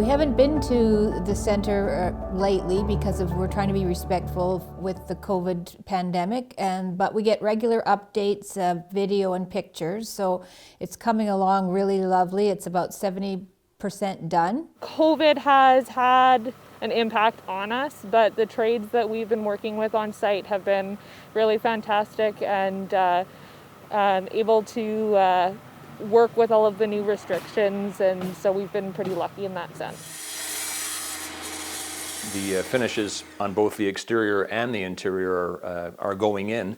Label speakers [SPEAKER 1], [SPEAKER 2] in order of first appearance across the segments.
[SPEAKER 1] haven't been to the center lately because we're trying to be respectful with the COVID pandemic, but we get regular updates, video and pictures, so it's coming along really lovely. It's about 70% done.
[SPEAKER 2] COVID has had an impact on us, but the trades that we've been working with on site have been really fantastic and able to work with all of the new restrictions, and so we've been pretty lucky in that sense.
[SPEAKER 3] The finishes on both the exterior and the interior are going in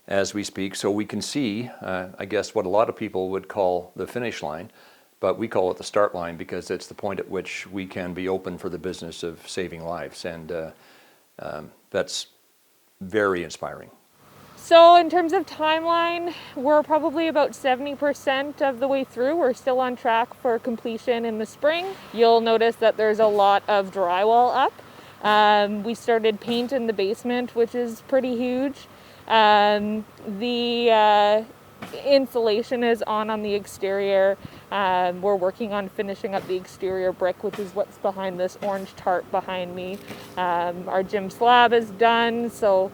[SPEAKER 3] as we speak, so we can see, I guess, what a lot of people would call the finish line, but we call it the start line because it's the point at which we can be open for the business of saving lives, and that's very inspiring.
[SPEAKER 2] So in terms of timeline, we're probably about 70% of the way through. We're still on track for completion in the spring. You'll notice that there's a lot of drywall up. We started paint in the basement, which is pretty huge. The insulation is on the exterior. We're working on finishing up the exterior brick, which is what's behind this orange tarp behind me. Our gym slab is done, so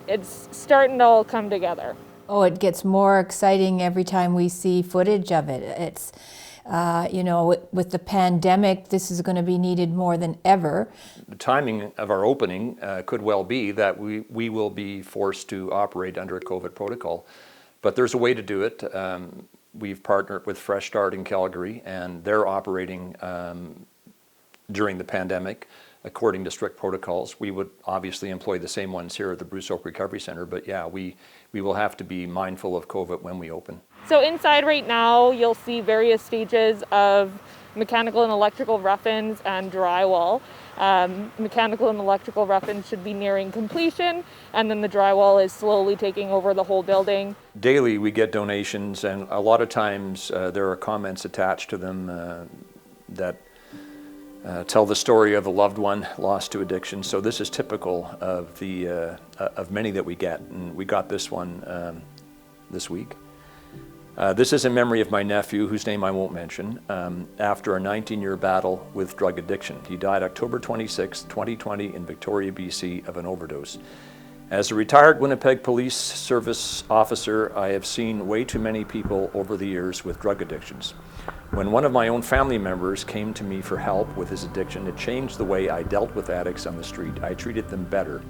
[SPEAKER 2] it's starting to all come together.
[SPEAKER 1] Oh, it gets more exciting every time we see footage of it. It's, with the pandemic, this is going to be needed more than ever.
[SPEAKER 3] The timing of our opening could well be that we will be forced to operate under a COVID protocol, but there's a way to do it. We've partnered with Fresh Start in Calgary, and they're operating during the pandemic according to strict protocols. We would obviously employ the same ones here at the Bruce Oak Recovery Center, but yeah, we will have to be mindful of COVID when we open.
[SPEAKER 2] So inside right now, you'll see various stages of mechanical and electrical rough-ins and drywall. Mechanical and electrical rough-ins should be nearing completion, and then the drywall is slowly taking over the whole building.
[SPEAKER 3] Daily we get donations, and a lot of times there are comments attached to them that tell the story of a loved one lost to addiction. So this is typical of of many that we get, and we got this one this week. This is in memory of my nephew, whose name I won't mention, after a 19-year battle with drug addiction. He died October 26, 2020 in Victoria, BC of an overdose. As a retired Winnipeg Police Service officer, I have seen way too many people over the years with drug addictions. When one of my own family members came to me for help with his addiction, it changed the way I dealt with addicts on the street. I treated them better.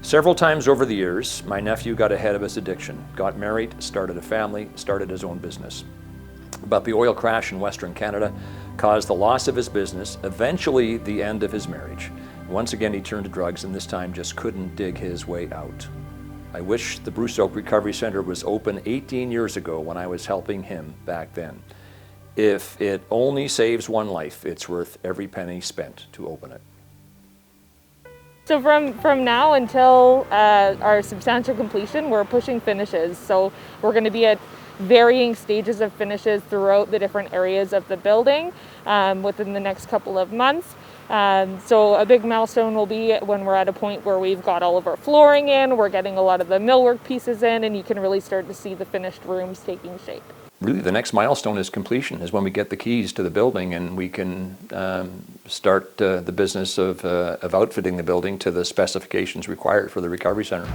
[SPEAKER 3] Several times over the years, my nephew got ahead of his addiction, got married, started a family, started his own business. But the oil crash in Western Canada caused the loss of his business, eventually the end of his marriage. Once again, he turned to drugs, and this time just couldn't dig his way out. I wish the Bruce Oak Recovery Center was open 18 years ago when I was helping him back then. If it only saves one life, it's worth every penny spent to open it.
[SPEAKER 2] So from now until our substantial completion, we're pushing finishes. So we're going to be at varying stages of finishes throughout the different areas of the building within the next couple of months. So a big milestone will be when we're at a point where we've got all of our flooring in, we're getting a lot of the millwork pieces in, and you can really start to see the finished rooms taking shape.
[SPEAKER 3] Really, the next milestone is completion, is when we get the keys to the building and we can start the business of outfitting the building to the specifications required for the recovery center.